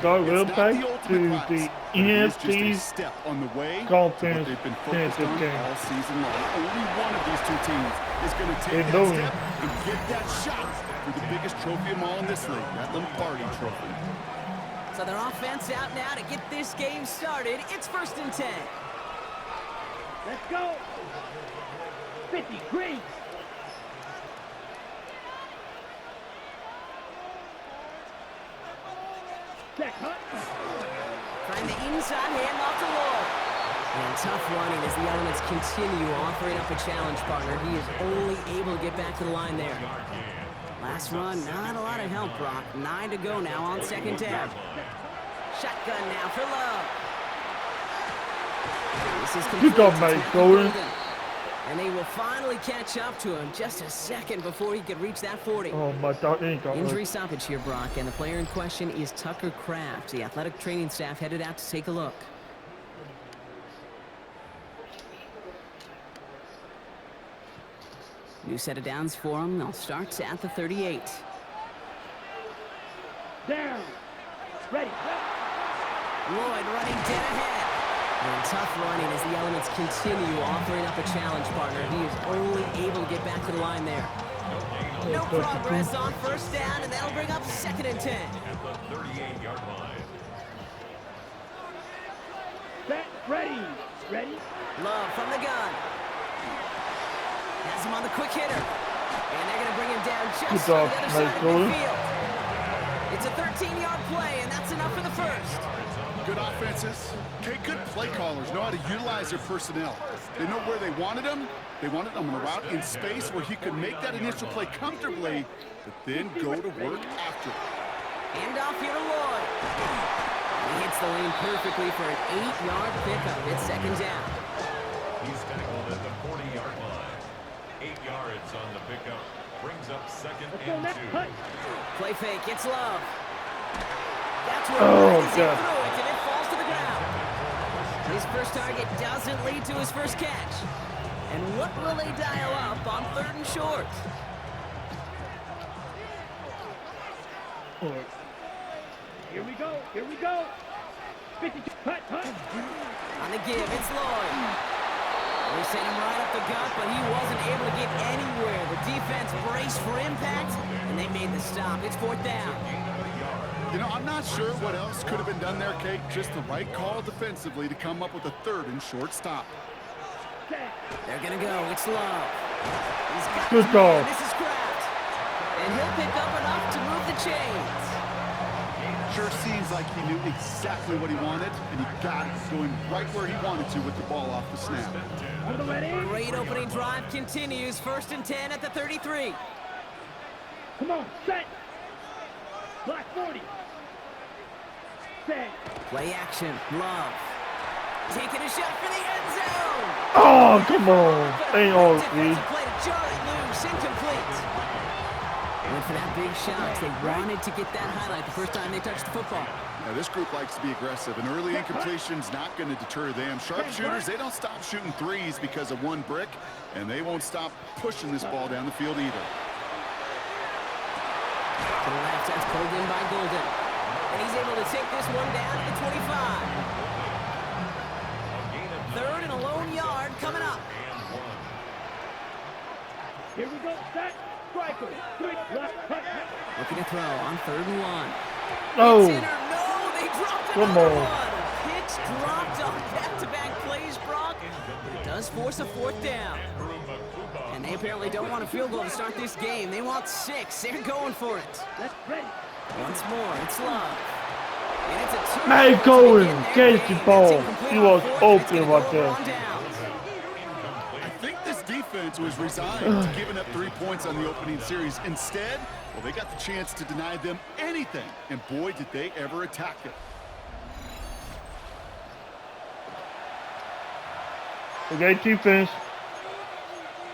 start real back to the NFC step on the way conference they've been focused on all season long. Only one of these two teams is going to take that step and get that shot for the biggest trophy of all in this league, that Lombardi Trophy. So their offense out now to get this game started. It's 1st and 10. Let's go. 50, green. Check, Hunt. Find the inside handoff to Lloyd. And tough running as the elements continue offering up a challenge partner. He is only able to get back to the line there. Last run, not a lot of help, Brock. 9 to go now on 2nd down. Shotgun now for Love. This is complete. Good job, mate, Golden. And they will finally catch up to him just a second before he could reach that 40. Oh, my God. Injury stoppage here, Brock, and the player in question is Tucker Kraft. The athletic training staff headed out to take a look. New set of downs for him. They'll start at the 38. Down. Ready. Lloyd running dead ahead. And tough running as the elements continue offering up a challenge partner. He is only able to get back to the line there. No progress on 1st down, and that'll bring up 2nd and 10. At the 38-yard line. Set. Ready. Ready. Love from the gun. Has him on the quick hitter. And they're going to bring him down just on the other side of midfield. It's a 13-yard play, and that's enough for the 1st. Good offenses. Okay, good play callers know how to utilize their personnel. They know where they wanted them. They wanted them on the route in space where he could make that initial play comfortably, but then go to work after it. Hand off here to Lloyd. He hits the lane perfectly for an 8-yard pickup. It's 2nd down. He's tackled at the 40-yard line. 8 yards on the pickup. Brings up 2nd and 2. Play fake. It's Love. That's where God. through it, and it falls to the ground. His first target doesn't lead to his first catch. And what will they dial up on 3rd and short? Here we go. Here we go. 52. Hut. On the give, it's Lloyd. They sent him right up the gut, but he wasn't able to get anywhere. The defense braced for impact, and they made the stop. It's 4th down. You know, I'm not sure what else could have been done there, Kate. Just the right call defensively to come up with a 3rd and short stop. They're going to go. It's Love. He's got Good goal. This is Kraft. And he'll pick up enough to move the chains. Sure seems like he knew exactly what he wanted, and he got it going right where he wanted to with the ball off the snap. Great opening drive continues. 1st and 10 at the 33. Come on, set. Block 40. Set. Play action. Love. Taking a shot for the end zone. Oh, come on. Ain't all Defensive play to jar it loose. Incomplete. Went for that big shot. They wanted to get that highlight the first time they touched the football. Now, this group likes to be aggressive, and early incompletion's not going to deter them. Sharpshooters, they don't stop shooting threes because of one brick, and they won't stop pushing this ball down the field either. To the left, that's pulled in by Golden. And he's able to take this one down to the 25. 3rd and a lone yard coming up. Here we go, set. Striker. Looking to throw on 3rd and 1. No. It's in or no, they dropped another one. Pitch dropped on back-to-back plays, Brock. But it does force a 4th down. And they apparently don't want a field goal to start this game. They want 6. They're going for it. Once more, it's Love. And it's a 2. Mate, going. Get the ball. He was open right there. I think this defense was resigned to giving up 3 points on the opening series. Instead, well, they got the chance to deny them anything. And boy, did they ever attack it. Okay, defense.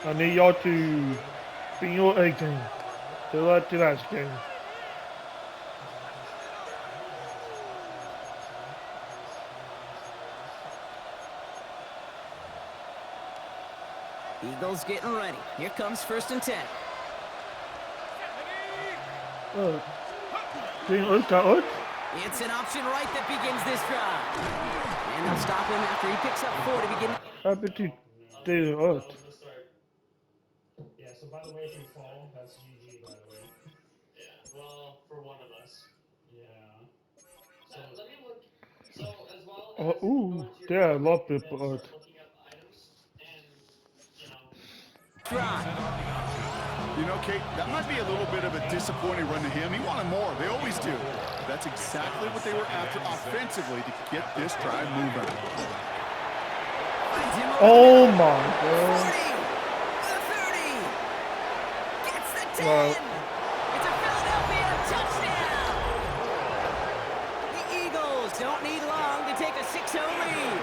I need y'all to be your A game. Similar to last game. Eagles getting ready. Here comes 1st and 10. It's an option right that begins this drive. And they'll stop him after he picks up 4 to begin. Happy to stay hurt. Yeah, so by the way, if you fall, that's GG, by the way. Yeah, well, for one of us. Yeah. So let me look. So as well as Ooh, yeah, I love the bird. looking up items and, you know. Drive. You know, Kate, that might be a little bit of a disappointing run to him. He wanted more. They always do. That's exactly what they were after offensively to get this drive moving. Oh my God. 40, the 30, gets the 10. Wow. It's a Philadelphia touchdown. The Eagles don't need long to take a 6-0 lead.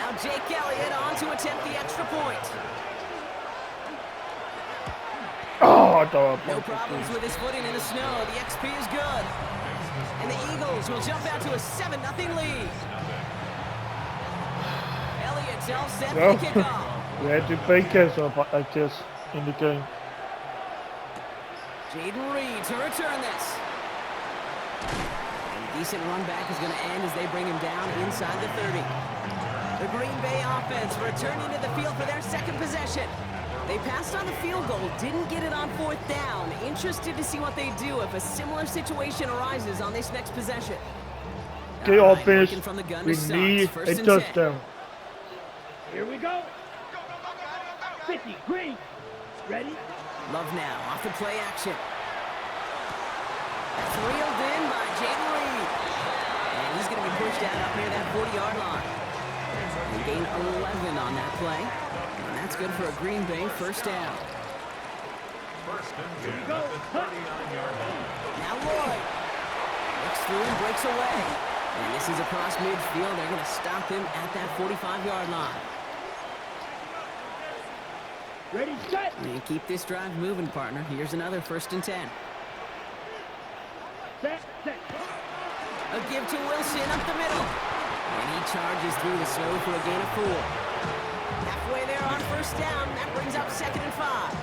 Now Jake Elliott on to attempt the extra point. Oh, I thought I No bumped problems with his footing in the snow. The XP is good. And the Eagles will jump out to a 7-0 lead. Elliott's all set for Well, the kickoff. we had to play catch up, I guess, in the game. Jaden Reed to return this. And a decent run back is going to end as they bring him down inside the 30. The Green Bay offense returning to the field for their second possession. They passed on the field goal, didn't get it on 4th down. Interested to see what they do if a similar situation arises on this next possession. Okay, All right, offense, working from the gun we to start. need First a and 10. touchdown. Here we go. 50, green. Ready? Love now, off the play action. That's reeled in by Jaden Reed. And he's going to be pushed out up near that 40-yard line. And gain 11 on that play. And that's good for a Green Bay first down. First and 10 Go. at the 39-yard line. Now Lloyd looks through and breaks away. And this is across midfield. They're going to stop him at that 45-yard line. Ready, set. And keep this drive moving, partner. Here's another first and 10. Set, set. A give to Wilson up the middle. And he charges through the snow for a gain of 4. Halfway there on first down. That brings up 2nd and 5.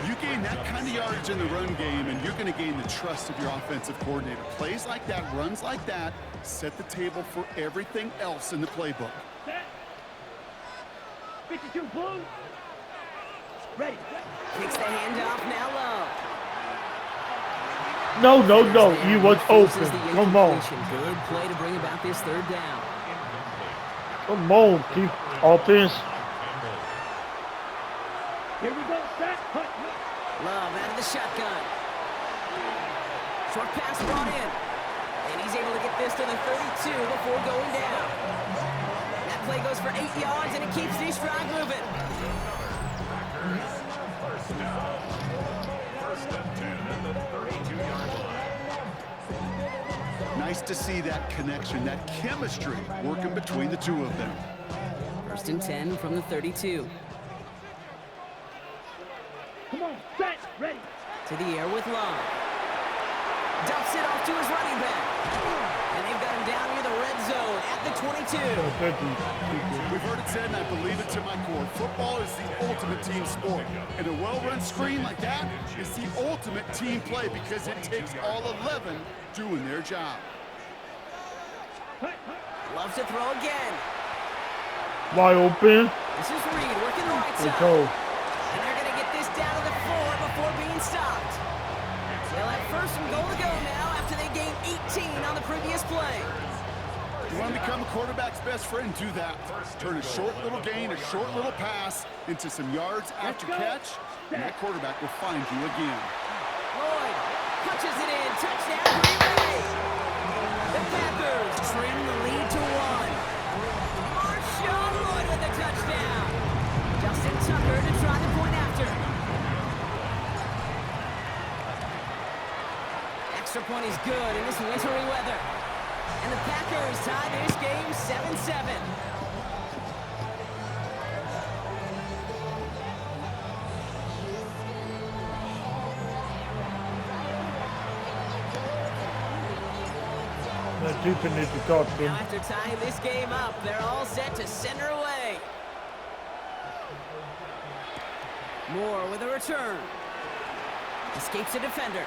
You gain that kind of yardage in the run game, and you're going to gain the trust of your offensive coordinator. Plays like that, runs like that, set the table for everything else in the playbook. Set. 52, blue. Ready, set. Takes the handoff now low. No, he was Forces open. the Come on. incompletion. Good play to bring about this 3rd down. Come on, keep offense. Here we go, set. Hut. Love out of the shotgun. Short pass brought in. And he's able to get this to the 32 before going down. That play goes for 8 yards, and it keeps this drive moving. First down. First and 10 at the 32-yard line. Nice to see that connection, that chemistry working between the two of them. First and 10 from the 32. Come on, set. Ready. To the air with Love. Dumps it off to his running back. And they've got him down near the red zone at the 22. We've heard it said, and I believe it to my core, football is the ultimate team sport. And a well-run screen like that is the ultimate team play because it takes all 11 doing their job. Loves to throw again. Wide open. This is Reed working the right Let's side. go. And they're going to get this down to the 4 before being stopped. They'll have first and goal to go now after they gained 18 on the previous play. You want to become a quarterback's best friend? Do that. Turn a short little gain, a short little pass into some yards after catch, and that quarterback will find you again. Lloyd punches it in. Touchdown, Green Bay. The Packers trim the lead to 1. Marshawn Lloyd with the touchdown. Justin Tucker to try the point after. Extra point is good in this wintry weather. And the Packers tie this game 7-7. Not deep in it to talk to Now him. after tying this game up, they're all set to send her away. Moore with a return. Escapes a defender.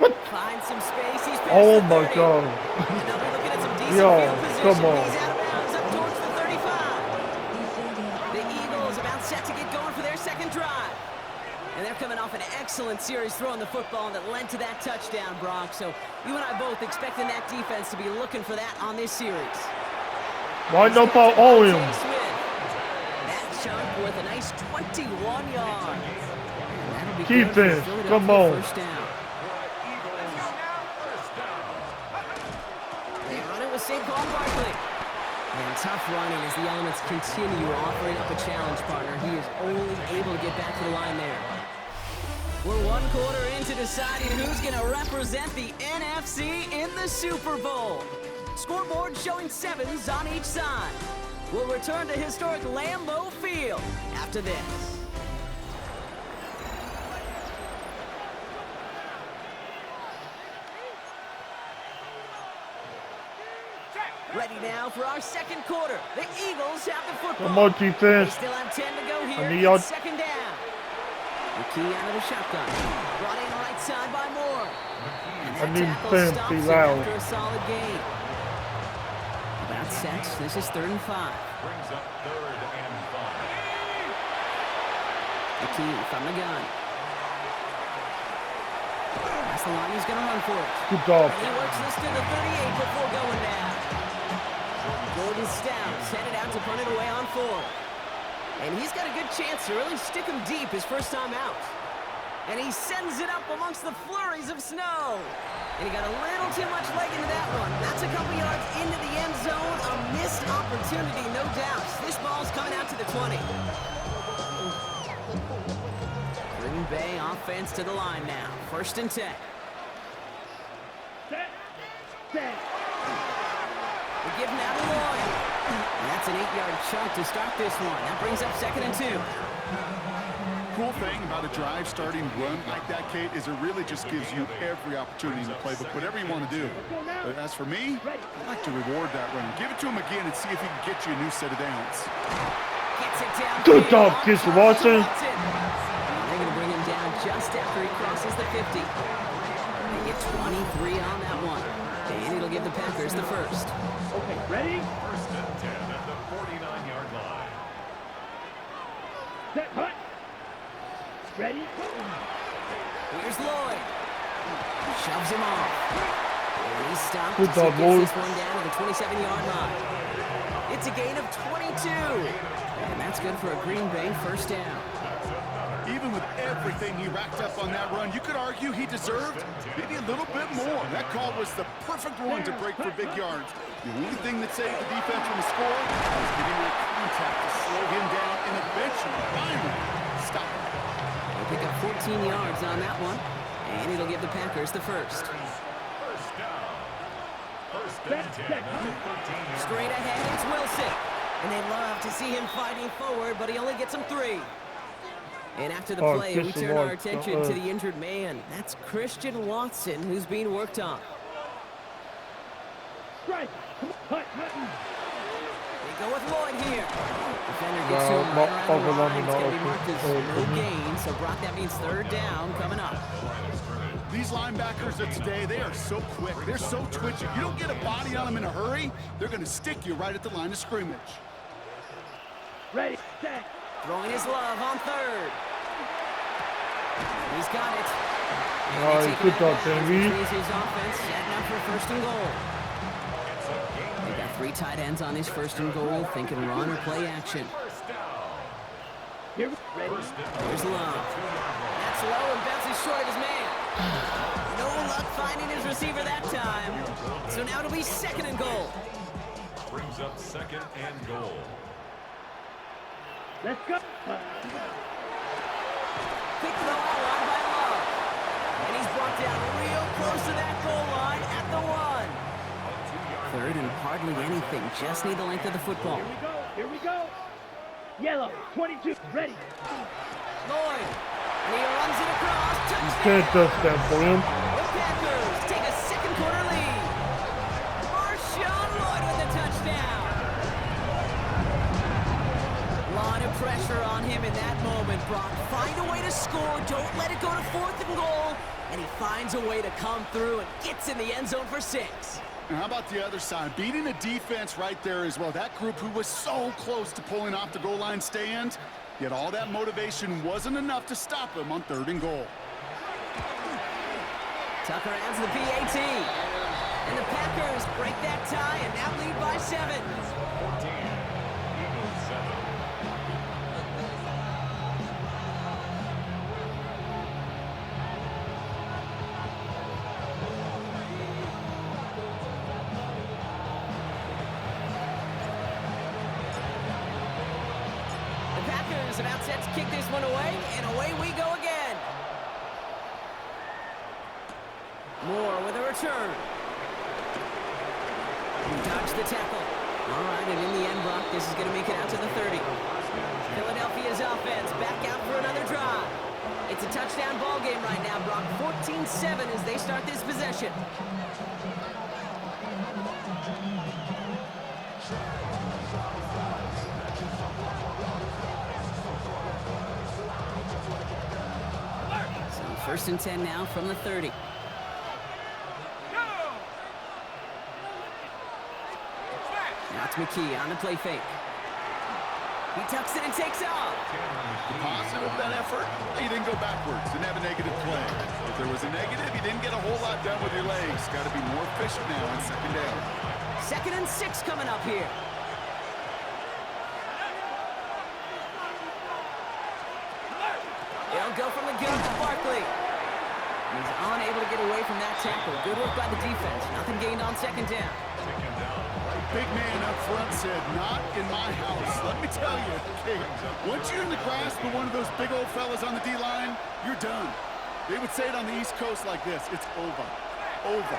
Finds some space. He's past Oh the my 30. God. And they'll be looking at some decent Yo, field position. come on. He's out of bounds up towards the 35. The Eagles about set to get going for their second drive. And they're coming off an excellent series throwing the football that led to that touchdown, Brock. So you and I both expecting that defense to be looking for that on this series. Why no ball all him? That chunk with a nice 21 yards. Defense, come on. First down. They run it with St. Paul Barkley. And tough running as the Elements continue offering up a challenge partner. He is only able to get back to the line there. We're 1 quarter into deciding who's going to represent the NFC in the Super Bowl. Scoreboard showing 7s on each side. We'll return to historic Lambeau Field after this. Ready now for our second quarter. The Eagles have the football. Come on, defense. They still have 10 to go here. I need y'all. Second down. The key out of the shotgun. Brought in right side by Moore. I need fans to be loud. After a solid game. About sets. This is 3rd and 5. Brings up 3rd and 5. The key from the gun. That's the line he's going to run for it. Good job. And he works this to the 38 before going down. Gordon Stout headed out to punt it away on 4. And he's got a good chance to really stick him deep his first time out. And he sends it up amongst the flurries of snow. And he got a little too much leg into that one. That's a couple yards into the end zone. A missed opportunity, no doubt. This ball's coming out to the 20. Green Bay offense to the line now. 1st and 10. Set. We give him out to Lloyd. And that's an 8-yard chunk to start this one. That brings up 2nd and 2. Cool thing about a drive starting run like that, Kate, is it really just gives you every opportunity in the playbook, whatever you want to do. But as for me, I like to reward that run. Give it to him again and see if he can get you a new set of downs. Gets it down. Good job, Mr. Watson. They're going to bring him down just after he crosses the 50. They get 23 on that one. And it'll give the Packers the first. Okay, ready? 1st and 10 at the 49-yard line. Set. Hut. Ready? Here's Lloyd. Shoves him off. And he's stopped. Good job, Gets Lloyd. this one down to the 27-yard line. It's a gain of 22. And that's good for a Green Bay first down. Even with everything he racked up on that run, you could argue he deserved maybe a little bit more. That call was the perfect one to break for big yards. The only thing that saved the defense from a score was getting that contact to slow him down and eventually, finally, stop him. They'll pick up 14 yards on that one. And it'll give the Packers the first. First down. 1st and 10 at the 13-yard Straight ahead, it's Wilson. And they love to see him fighting forward, but he only gets them 3. And after the play, we turn our attention to the injured man. That's Christian Watson, who's being worked on. Strike. Come on. Hut. They go with Lloyd here. Defender gets to him right around the line. It's going to be marked as no gain. So, Brock, that means 3rd down coming up. These linebackers of today, they are so quick. They're so twitchy. You don't get a body on them in a hurry, they're going to stick you right at the line of scrimmage. Ready. Set. Throwing his love on 3rd. He's got it. Nice, good job, Henry. His offense setting up for 1st and goal. They've got 3 tight ends on this 1st and goal, thinking run or play action. Here. Ready. There's Love. That's low and bounces short of his man. No luck finding his receiver that time. So now it'll be 2nd and goal. brings up 2nd and goal. Let's go. Quick throw outline by Love. And he's brought down real close to that goal line at the 1. 3rd and hardly anything. Just need the length of the football. Here we go. Here we go. Yellow. 22. Ready. Lloyd. And he runs it across. Touchdown. Can't touchdown for him. The Packers take a second quarter lead. Marshawn Lloyd with a touchdown. Lot of pressure on him in that moment, Brock. Find a way to score. Don't let it go to 4th and goal. And he finds a way to come through and gets in the end zone for 6. And how about the other side? Beating the defense right there as well. That group who was so close to pulling off the goal line stand, yet all that motivation wasn't enough to stop him on 3rd and goal. Tucker adds the PAT. And the Packers break that tie and now lead by 7. 14, Eagles 7. The Packers about set to kick this one away, and away we go again. Moore with a return. He dodged the tackle. All right, and in the end, Brock, this is going to make it out to the 30. Philadelphia's offense back out for another drive. It's a touchdown ball game right now, Brock. 14-7 as they start this possession. So 1st and 10 now from the 30. Now it's McKee on the play fake. He tucks it and takes off. The positive of that effort, he didn't go backwards, didn't have a negative play. If there was a negative, you didn't get a whole lot done with your legs. Got to be more efficient now on 2nd down. 2nd and 6 coming up here. They'll go from the gun to Barkley. He's unable to get away from that tackle. Good work by the defense. Nothing gained on 2nd down. Big man up front said, not in my house. Let me tell you, hey, once you're in the grasp of one of those big old fellas on the D-line, you're done. They would say it on the East Coast like this, it's over. Over.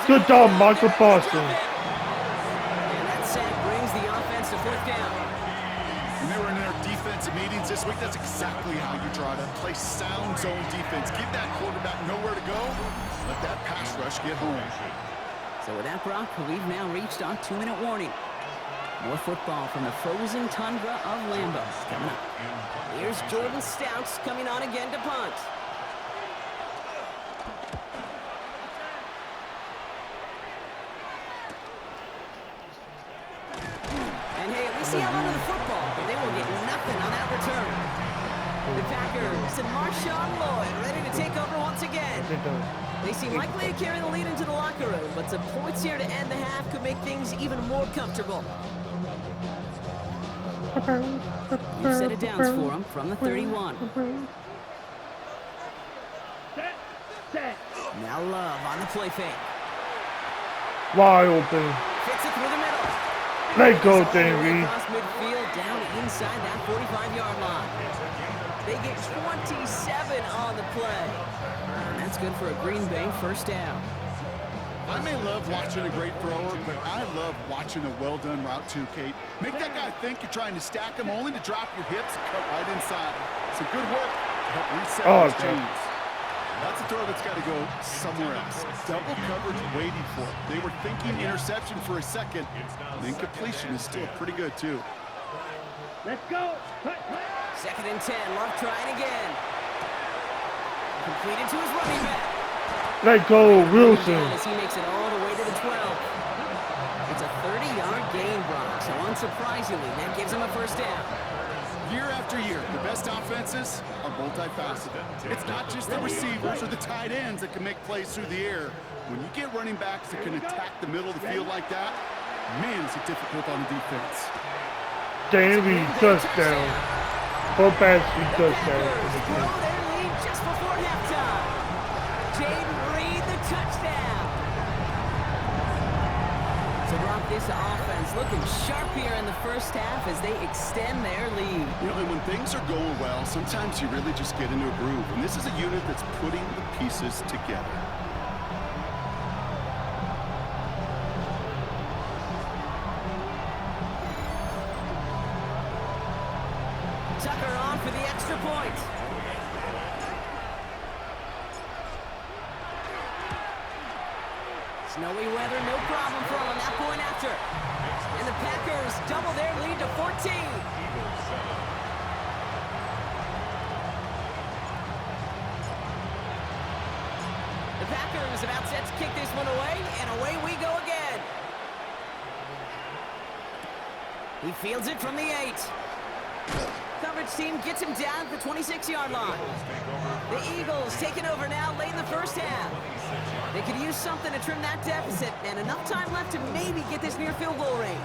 Good job, Michael Boston. And that sack brings the offense to 4th down. When they were in their defensive meetings this week, that's exactly how you try to play sound zone defense. Give that quarterback nowhere to go. Let that pass rush get home. So with that, Brock, we've now reached our 2-minute warning. More football from the frozen tundra of Lambeau coming up. Here's Jordan Stouts coming on again to punt. And hey, at least he held onto the football, but they will get nothing on that return. The Packers and Marshawn Lloyd ready to take over once again. They seem likely to carry the lead into the locker room, but some points here to end the half could make things even more comfortable. You set it down for him from the 31. Set. Now Love on the play fake. Wide open. Fits it through the middle. Let go, All the way Davey. across midfield, down inside that 45-yard line. They get 27 on the play. And that's good for a GreenBay 1st down. I may love watching a great thrower, but I love watching a well-done route too, Kate. Make that guy think you're trying to stack him only to drop your hips and cut right inside. Some good work to help reset those chains. That's a throw that's got to go somewhere else. Double coverage waiting for it. They were thinking interception for a second. And then completion is still pretty good, too. Let's go. 2nd and 10. Love trying again. Completed to his running back. Let go, Wilson. As he makes it all the way to the 12. It's a 30-yard gain, Brock. So unsurprisingly, that gives him a 1st down. Year after year, the best offenses are multifaceted. It's not just the receivers or the tight ends that can make plays through the air. When you get running backs that can attack the middle of the field like that, man, is it difficult on the defense. Davey, touchdown. Or passing Blow touchdown. their lead just before halftime. Jaden Reed, the touchdown. So Brock, this offense looking sharp here in the 1st half as they extend their lead. You know, and when things are going well, sometimes you really just get into a groove. And this is a unit that's putting the pieces together. Tucker on for the extra point. Snowy weather, no problem for him on that point after. And the Packers double their lead to 14. Packers about set to kick this one away, and away we go again. He fields it from the 8. Coverage team gets him down at the 26-yard line. The Eagles taking over now late in the first half. They could use something to trim that deficit, and enough time left to maybe get this near field goal range.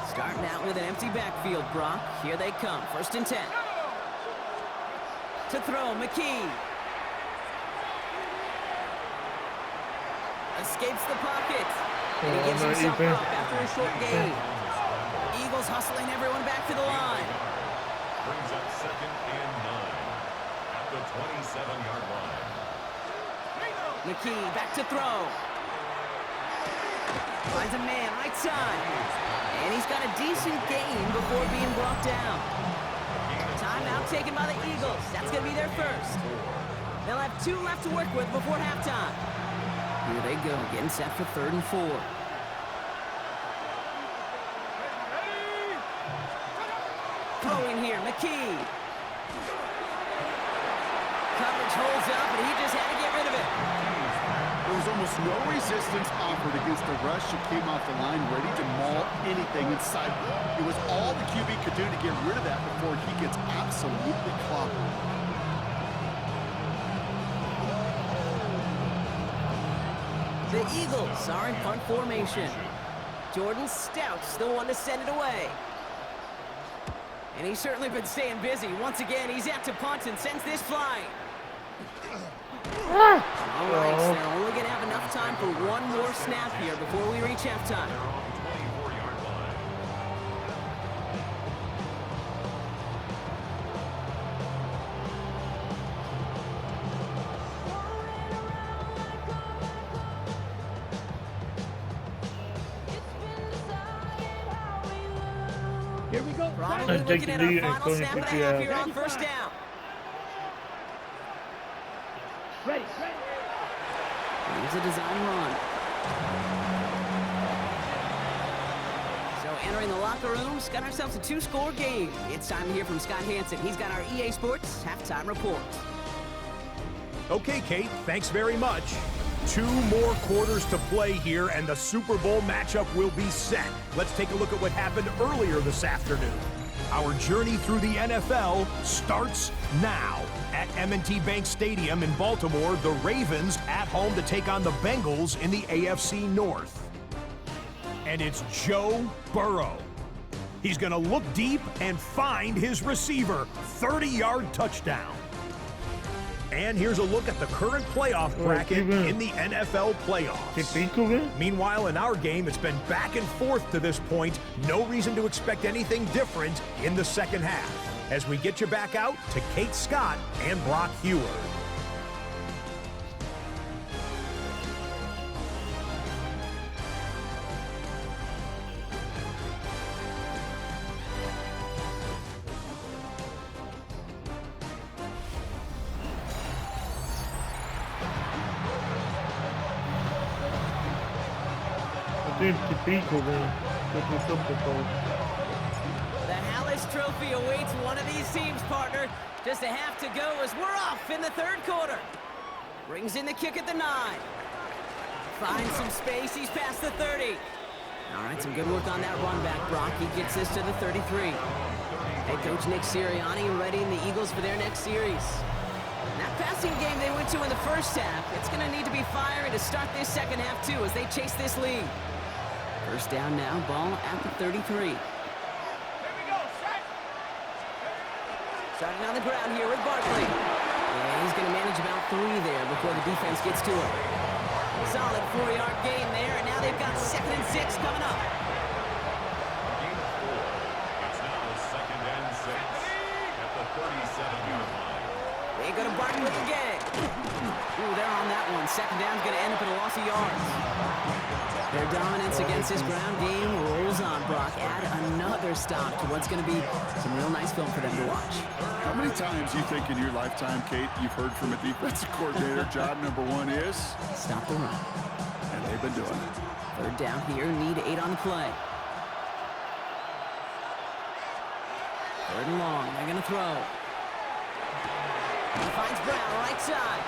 Starting out with an empty backfield, Brock. Here they come, 1st and 10. To throw, McKee. Escapes the pocket. And he gives himself up after a short gain. Eagles hustling everyone back to the line. Brings up 2nd and 9 at the 27-yard line. McKee back to throw. Finds a man right side. And he's got a decent gain before being brought down. Timeout taken by the Eagles. That's going to be their first. They'll have 2 left to work with before halftime. Here they go, getting set for 3rd and 4. Throwing here, McKee. Coverage holds up, and he just had to get rid of it. There was almost no resistance offered against the rush. He came off the line ready to maul anything inside. It was all the QB could do to get rid of that before he gets absolutely clobbered. The Eagles are in punt formation. Jordan Stout's the one to send it away. And he's certainly been staying busy. Once again, he's out to punt and sends this flying. All right, so they're only going to have enough time for one more snap here before we reach halftime. Here we go. Probably looking at our final snap and a half here on 1st down. Ready. Here's a design run. So entering the locker rooms, got ourselves a 2-score game. It's time to hear from Scott Hansen. He's got our EA Sports halftime report. Okay, Kate, thanks very much. 2 more quarters to play here, and the Super Bowl matchup will be set. Let's take a look at what happened earlier this afternoon. Our journey through the NFL starts now. At M&T Bank Stadium in Baltimore, the Ravens at home to take on the Bengals in the AFC North. And it's Joe Burrow. He's going to look deep and find his receiver. 30-yard touchdown. And here's a look at the current playoff bracket in the NFL playoffs. Meanwhile, in our game, it's been back and forth to this point. No reason to expect anything different in the second half. As we get you back out to Kate Scott and Brock Heward. The Hallis Trophy awaits one of these teams, partner. Just a half to go as we're off in the 3rd quarter. Brings in the kick at the 9. Finds some space. He's past the 30. All right, some good work on that run back, Brock. He gets this to the 33. Head coach Nick Sirianni readying the Eagles for their next series. That passing game they went to in the first half, it's going to need to be firing to start this second half, too, as they chase this lead. First down now, ball at the 33. Starting on the ground here with Barkley. Yeah, he's going to manage about 3 there before the defense gets to him. Solid 4-yard gain there, and now they've got 2nd and 6 coming up. Game 4. It's now 2nd and 6 at the 37-yard line. They go to Barkley again. Ooh, they're on that one. 2nd down's going to end up in a loss of yards. Their dominance against this ground game rolls on, Brock. Add another stop to what's going to be some real nice film for them to watch. How many times you think in your lifetime, Kate, you've heard from a defensive coordinator, job number 1 is? Stop the run. And they've been doing it. 3rd down here, need 8 on the play. 3rd and long, they're going to throw. He finds Brown right side.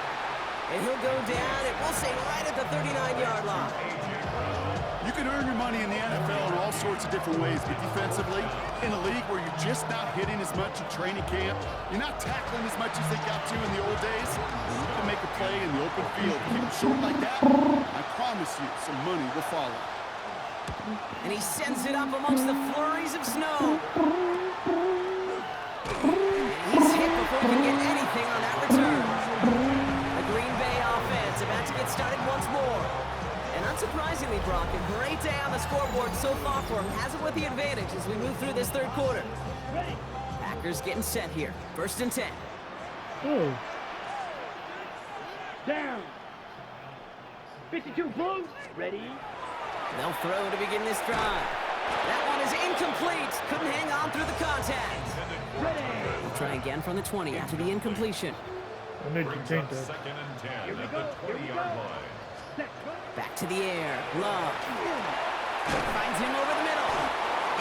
And he'll go down, and we'll say right at the 39-yard line. You can earn your money in the NFL in all sorts of different ways, but defensively, in a league where you're just not hitting as much in training camp, you're not tackling as much as they got to in the old days, you can make a play in the open field. Keep it short like that, I promise you some money will follow. And he sends it up amongst the flurries of snow. And he's hit before he can get anything on that return. The Green Bay offense about to get started once more. And unsurprisingly, Brock, a great day on the scoreboard so far for him. Has it with the advantage as we move through this third quarter. Packers getting set here. 1st and 10. Oh. Down. 52 Blue. Ready. They'll throw to begin this drive. That one is incomplete. Couldn't hang on through the contact. Ready. We'll try again from the 20 after the incompletion. I need to change that. 2nd and 10 at the 20-yard line. Back to the air. Love. Finds him over the middle.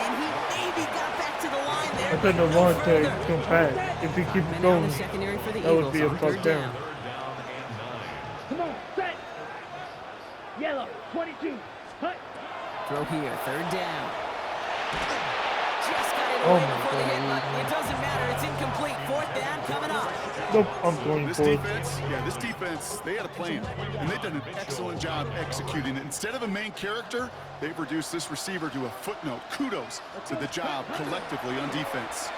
And he maybe got back to the line there. I think the no one further. take come back. If he keeps Men going, down the secondary for the that would Eagles be a on first 3rd down. 3rd down and 9. Come on, set. Yellow, 22. Hut. Throw here. 3rd down. Just got it Oh away my before the hit God. button. It doesn't matter. It's incomplete. 4th down coming up. Nope, I'm going This for it. defense, they had a plan, and they've done an excellent job executing it. Instead of a main character, they've reduced this receiver to a footnote. Kudos to the job collectively on defense.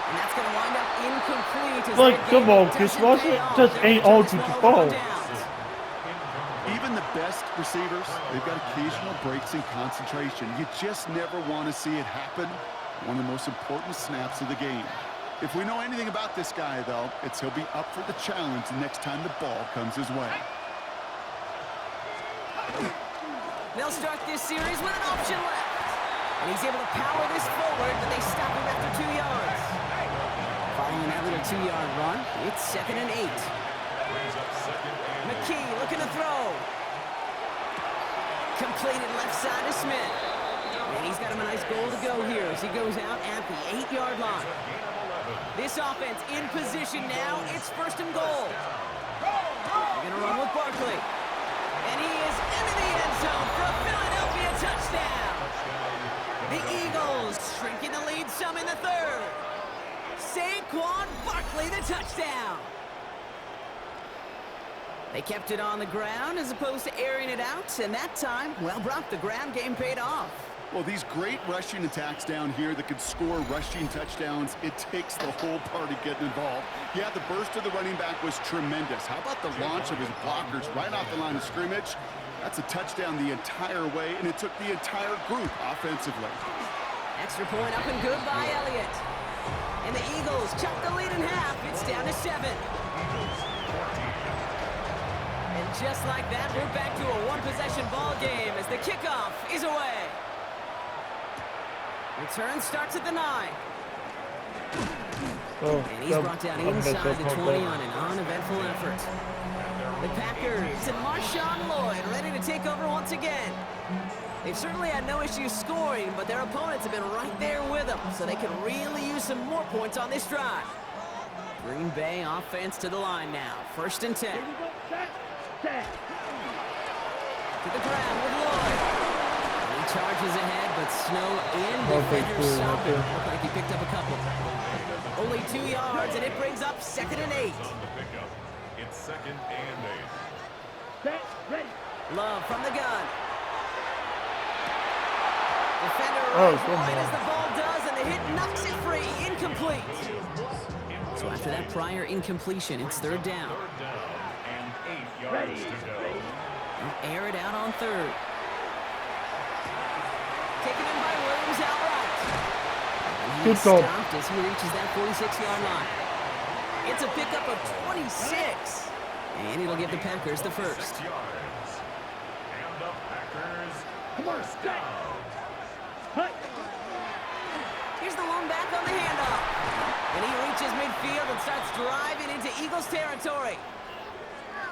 And that's going to wind up incomplete. As Like, that come game on, doesn't Chris pay Russell off. just They're ain't gonna all turn to this the one over ball. downs. Even the best receivers, they've got occasional breaks in concentration. You just never want to see it happen. One of the most important snaps of the game. If we know anything about this guy, though, it's he'll be up for the challenge the next time the ball comes his way. They'll start this series with an option left. And he's able to power this forward, but they stop him after 2 yards. Following that little 2-yard run, it's 2nd and 8. McKee looking to throw. Completed left side to Smith. And he's got him a nice goal to go here as he goes out at the 8-yard line. This offense in position now. It's 1st and goal. They're going to run with Barkley. And he is into the end zone for a Philadelphia touchdown. The Eagles shrinking the lead some in the 3rd. Saquon Barkley, the touchdown. They kept it on the ground as opposed to airing it out, and that time, well, Brock, the ground game paid off. Well, these great rushing attacks down here that could score rushing touchdowns, it takes the whole party getting involved. Yeah, the burst of the running back was tremendous. How about the launch of his blockers right off the line of scrimmage? That's a touchdown the entire way, and it took the entire group offensively. Extra point up and good by Elliott. And the Eagles chop the lead in half. It's down to 7. And just like that, we're back to a one-possession ball game as the kickoff is away. Return starts at the 9. Oh, And he's brought down inside the 20 on an uneventful effort. The Packers and Marshawn Lloyd ready to take over once again. They've certainly had no issues scoring, but their opponents have been right there with them, so they can really use some more points on this drive. Green Bay offense to the line now. 1st and 10. Here we go. Set. Set. To the ground with Lloyd. And he charges ahead, but snow in. Defenders stop him. Looked like he picked up a couple. Only 2 yards, and it brings up 2nd and 8. On the pickup, it's 2nd and 8. Set. Ready. Love from the gun. Defender Oh, runs come right on. as the ball does, and the hit knocks it free. Incomplete. So after that prior incompletion, it's 3rd down. 3rd down and 8 yards Ready. to go. They'll air it out on 3rd. Taken in by Williams outright. And Good he's goal. stopped as he reaches that 46-yard line. It's a pickup of 26. And it'll give the Packers the 1st. 6 yards. And the Packers Come on. first Set. down. Hut. Here's the lone back on the handoff. And he reaches midfield and starts driving into Eagles territory.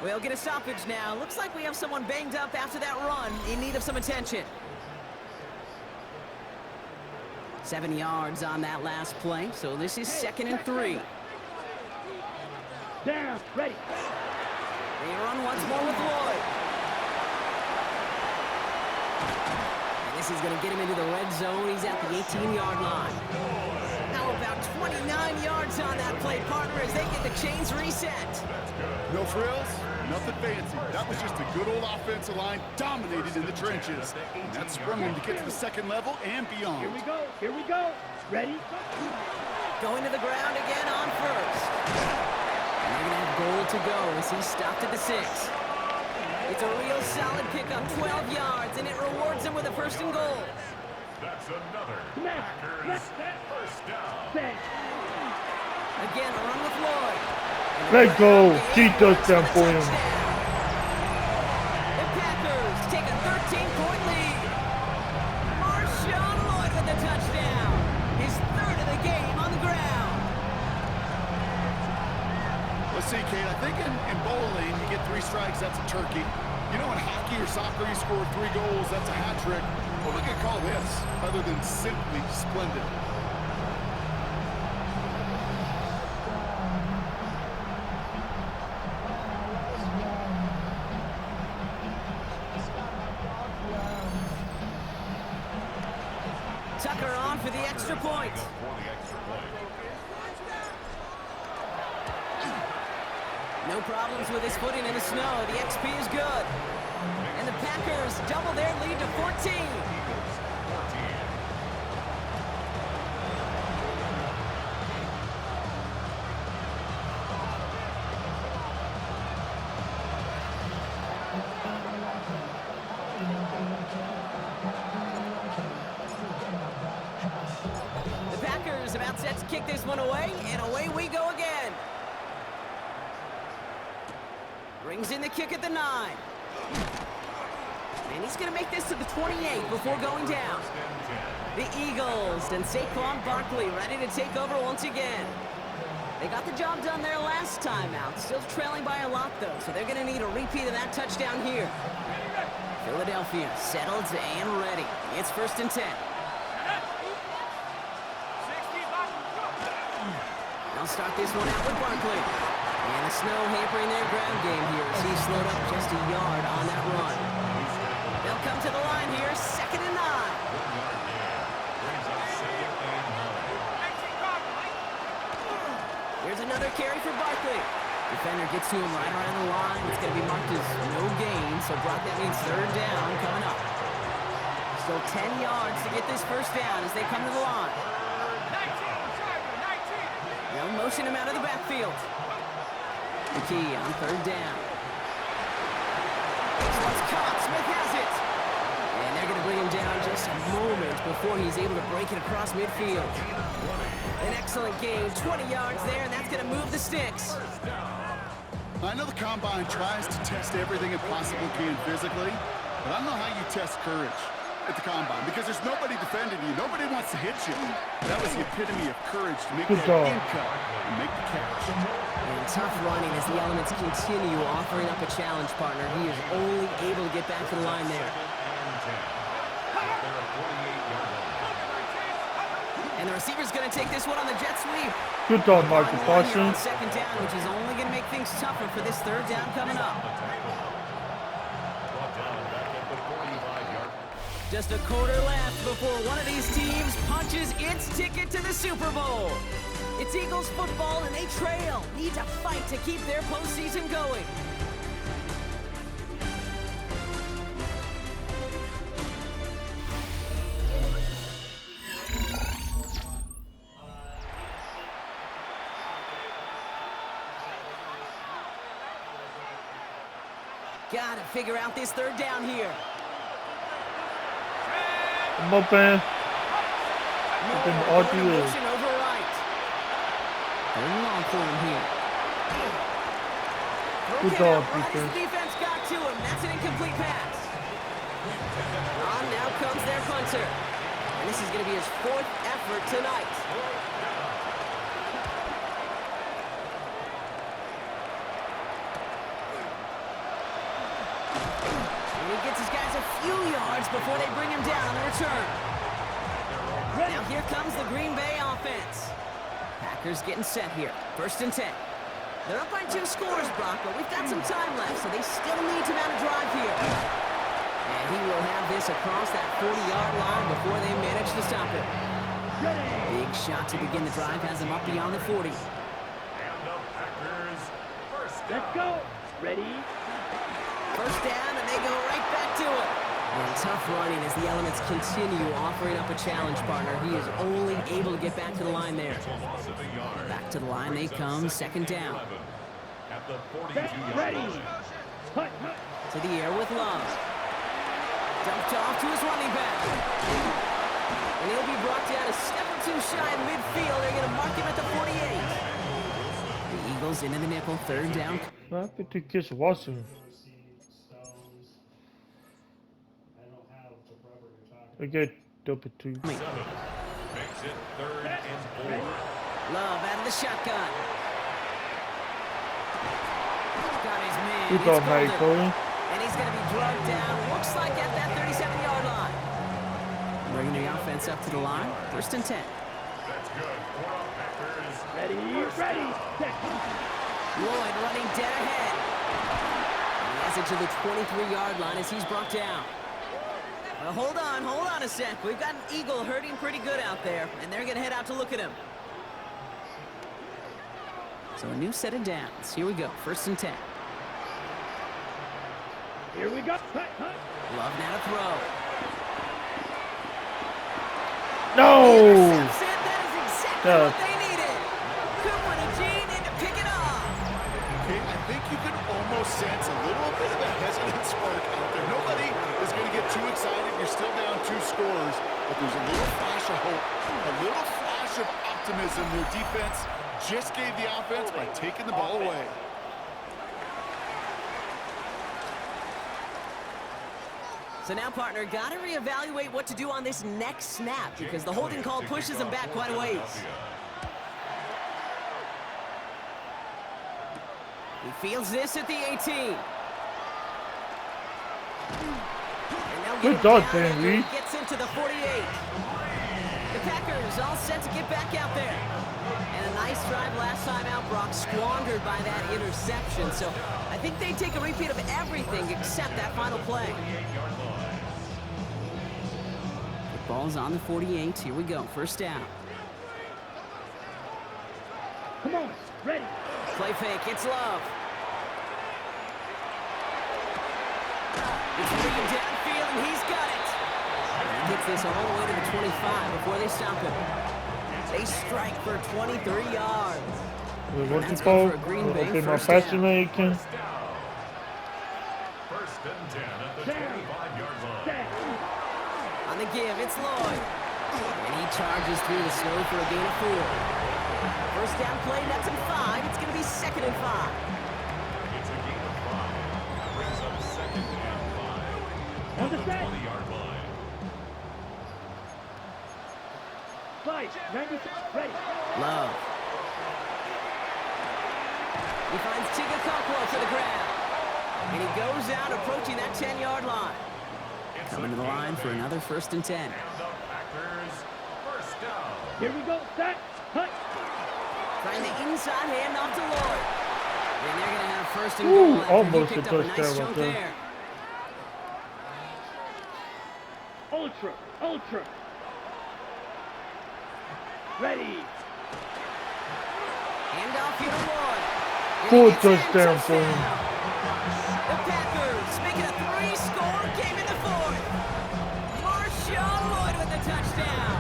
We'll get a stoppage now. Looks like we have someone banged up after that run in need of some attention. 7 yards on that last play, so this is 2nd and 3. Down, ready. They run once more with Lloyd. And this is going to get him into the red zone. He's at the 18-yard line. How about 29 yards on that play, partner, as they get the chains reset. No frills, nothing fancy. That was just a good old offensive line dominated in the trenches. And that sprung him to get to the second level and beyond. Here we go, here we go. Ready? Going to the ground again on first. And they're going to have goal to go as he stopped at the 6. It's a real solid pickup, 12 yards, and it rewards him with a 1st and goal. That's another Packers first down. Set. Again, a run with Lloyd. Let's go. Key touchdown for him. The Packers take a 13-point lead. Marshawn Lloyd with the touchdown. His 3rd of the game on the ground. Let's see, Kate, I think in bowling, you get 3 strikes, that's a turkey. You know, in hockey or soccer, you score 3 goals, that's a hat trick. What we could call this, other than simply splendid? Tucker on for the extra point. No problems with his footing in the snow. The XP is good. And the Packers double their lead to 14. The Packers about set to kick this one away, and away we go again. Brings in the kick at the 9. And he's going to make this to the 28 before going down. The Eagles and Saquon Barkley ready to take over once again. They got the job done there last time out. Still trailing by a lot, though, so they're going to need a repeat of that touchdown here. Philadelphia settled and ready. It's 1st and 10. They'll start this one out with Barkley. And the snow hampering their ground game here as he slowed up just a yard on that run. They'll come to the line here, 2nd and 9. Here's another carry for Barkley. Defender gets to him right around the line. It's going to be marked as no gain, so Brock, that means 3rd down coming up. Still 10 yards to get this 1st down as they come to the line. They'll motion him out of the backfield. The key on 3rd down. This one's caught. Smith has it. And they're going to bring him down just a moment before he's able to break it across midfield. An excellent game. 20 yards there, and that's going to move the sticks. I know the Combine tries to test everything it possibly can physically, but I don't know how you test courage at the Combine because there's nobody defending you. Nobody wants to hit you. That was the epitome of courage to make that in cut and make the catch. And tough running as the elements continue offering up a challenge partner. He is only able to get back to the line there. And the receiver's going to take this one on the jet sweep. Good job, Michael Parsons. 2nd down, which is only going to make things tougher for this 3rd down coming up. Just a quarter left before one of these teams punches its ticket to the Super Bowl. It's Eagles football, and they trail. Need to fight to keep their postseason going. Gotta figure out this 3rd down here. Come up, man. Motion over right. Going long for him here. Good job, defense. The defense got to him. That's an incomplete pass. On now comes their punter. And this is going to be his 4th effort tonight. And he gets his guys a few yards before they bring him down on the return. Now here comes the Green Bay offense. Packers getting set here. 1st and 10. They're up by 2 scores, Brock, but we've got some time left, so they still need to mount a drive here. And he will have this across that 40-yard line before they manage to stop it. Big shot to begin the drive has him up beyond the 40. And the Packers first down. Let's go. Ready? 1st down, and they go right back to it. And tough running as the Elements continue offering up a challenge, partner. He is only able to get back to the line there. Loss of a yard. Back to the line they come, 2nd down. At the 42-yard Ready. line. Hut. To the air with Love. Dumped off to his running back. And he'll be brought down a step or 2 shy in midfield. They're going to mark him at the 48. The Eagles into the nickel, 3rd down. What happened to Kiss Watson? I get double 2. Makes it 3rd and 4. Love out of the shotgun. Got his man. Good It's job, Mike golden. Cohen. And he's going to be drugged down. Looks like at that 37-yard line. Bringing the offense up to the line. 1st and 10. That's good. For the Packers. Ready. Ready. Set. Lloyd running dead ahead. And he has it to the 23-yard line as he's brought down. Well, hold on a sec. We've got an Eagle hurting pretty good out there, and they're going to head out to look at him. So a new set of downs. Here we go. 1st and 10. Here we go. Hut. Love now to throw. No! Intercepts it. That is exactly Yeah. what they needed. Cooper to Gene in to pick it off. Okay, I think you can almost sense a little bit of a hesitant spark out there. Nobody is going to get too excited. You're still down 2 scores, but there's a little flash of hope, a little flash of optimism. Their defense just gave the offense by taking the ball away. So now, partner, got to reevaluate what to do on this next snap because the holding call pushes him back quite a ways. He fields this at the 18. Good dog, Dan Reed. Gets into the 48. The Packers all set to get back out there. And a nice drive last time out, Brock, squandered by that interception. So I think they take a repeat of everything except that final play. The ball's on the 48. Here we go. 1st down. Come on. Ready. Play fake. It's Love. It's moving downfield, and he's got it. And he gets this all the way to the 25 before they stop him. They strike for 23 yards. What That's you good call? for a Green Bay Okay, my first down. passing lane can. 1st and 10 at the 25-yard line. On the give, it's Lloyd. And he charges through the snow for a gain of 4. 1st down play, that's him 5. It's going to be 2nd and 5. It's a gain of 5. Brings up 2nd and 5. On the set. 20-yard line. 5. 96. Ready. Love. He finds Tigger Cockwell for the grab. And he goes out approaching that 10-yard line. Coming to the line for another 1st and 10. And the Packers first down. Here we go. Set. Hut. Trying the inside handoff to Lloyd. And they're going to have 1st and Ooh, goal after almost he picked a up a nice touchdown chunk right there. there. Ultra. Ready. Handoff here to Lloyd. And Full he gets in, touchdown for him. The Packers making a 3-score game in the 4th. Marshawn Lloyd with the touchdown.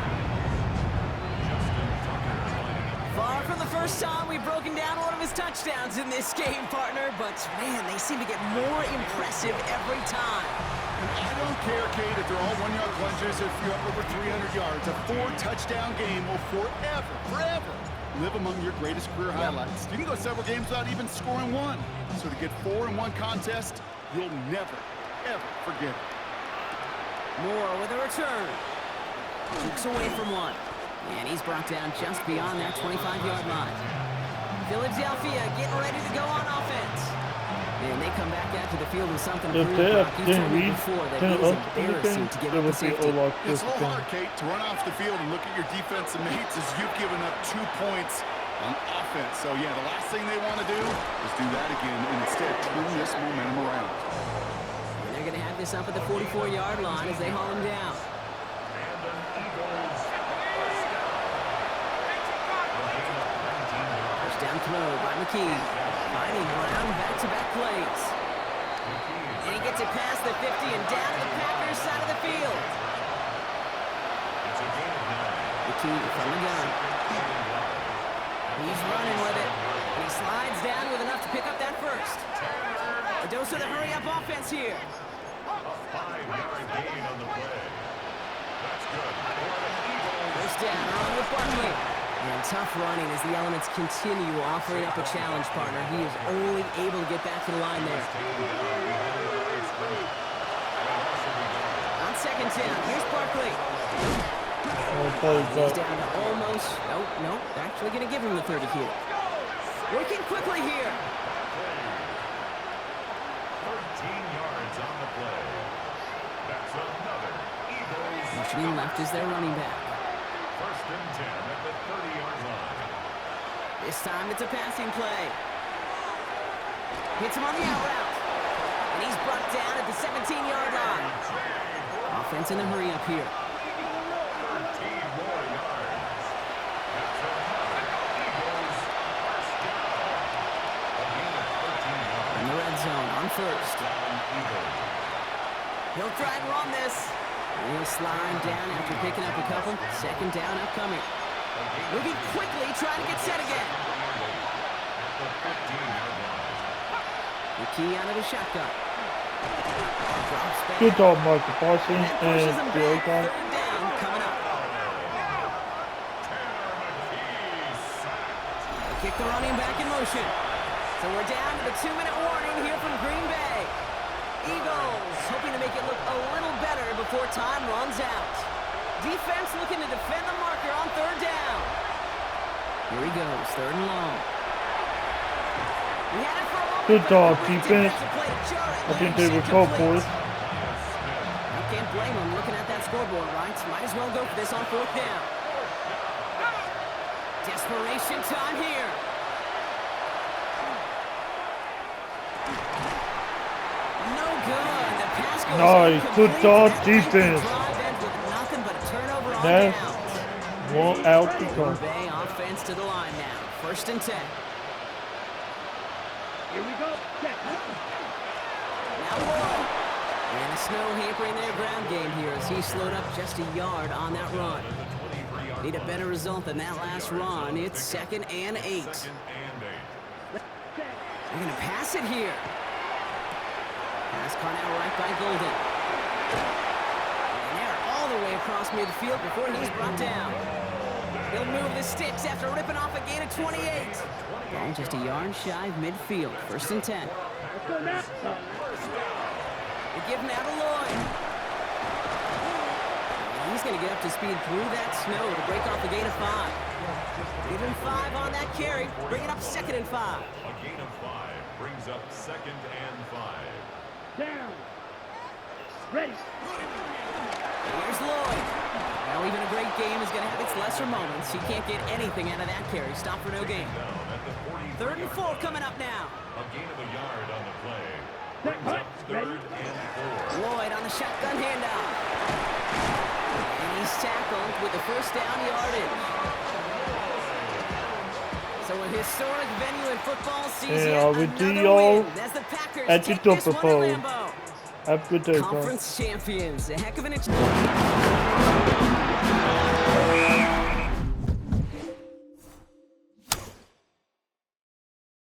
Far from the first time we've broken down one of his touchdowns in this game, partner, but man, they seem to get more impressive every time. I don't care, Kate, if they're all 1-yard plunges, if you're up over 300 yards. A 4-touchdown game will forever live among your greatest career highlights. You can go several games without even scoring 1. So to get 4 in one contest, you'll never, ever forget it. Moore with a return. Jukes away from one. And he's brought down just beyond that 25-yard line. Philadelphia getting ready to go on offense. And they They come back out to the field with something to If prove. they Brock. You've didn't told me read before that 10 it is up embarrassing anything, to give it up a would be safety. all like It's this a little again. hard, Kate, to run off the field and look at your defensive mates as you've given up 2 points on offense. So, yeah, the last thing they want to do is do that again and instead turn this momentum around. And they're going to have this up at the 44-yard line as they haul him down. First down throw by McKee. Finding ground, back-to-back plays. And he gets it past the 50 and down to the Packers side of the field. McKee from the gun. He's running with it. And he slides down with enough to pick up that first. A dose of the hurry-up offense here. A 5-yard gain on the play. That's good. First down, on with Barkley. And tough running as the elements continue offering up a challenge partner. He is only able to get back to the line there. On second down, here's Barkley. He's down to almost, nope, they're actually going to give him the 30 here. Working quickly here. 13 yards on the play. That's another Eagles. Motioning left is their running back. First and 10 at the 30-yard line. This time it's a passing play. Hits him on the out route. And he's brought down at the 17-yard line. Offense in the hurry up here. 13 more yards. That's another Eagles first down. A gain of 13 yards. In the red zone on first. Eagles. He'll try and run this. And he'll slide down after picking up a couple. Second down upcoming. Moving quickly, trying to get set again. At the 15-yard line. The key out of the shotgun. Drops back. Good job, Michael Parsons And pushes him and the other back. guy. Third down coming up. Kick the running back in motion. So we're down to the 2-minute warning here from Green Bay. Eagles hoping to make it look a little better before time runs out. Defense looking to defend the marker on third down. Here he goes, third and long. We had it for a moment, Good but job, a great defense. defensive play to jar it. I think they were called for it. I can't blame him looking at that scoreboard, right? Might as well go for this on fourth down. Desperation time here. No good. The pass goes Nice. Good incomplete. job, That defense. drive ends with nothing but a turnover on That's downs. one out to Green go. Bay offense to the line now. First and 10. Here we go. Set. Now Lloyd. And the snow hampering their ground game here as he slowed up just a yard on that run. Need a better result than that last run. It's 2nd and 8. They're going to pass it here. Pass caught out right by Golden. And they're all the way across midfield before he's brought down. He'll move the sticks after ripping off a gain of 28. Ball just a yard shy of midfield. First and 10. Let's go now. They give now to Lloyd. And he's going to get up to speed through that snow to break off a gain of 5. Even 5 on that carry. Bring it up 2nd and 5. A gain of 5 brings up 2nd and 5. Down. Ready. Here's Lloyd. Well, even a great game is going to have its lesser moments. He can't get anything out of that carry. Stop for no gain. Down at the 3rd and 4 coming up now. A gain of a yard on the play. Brings up 3rd and 4. Lloyd on the shotgun handoff. And he's tackled with the first down yardage. So a historic venue in football sees And yet I will another see y'all win as the Packers at the take this Super one to Bowl. Lambeau. Have a good day, bro. Conference champions. A heck of an experience.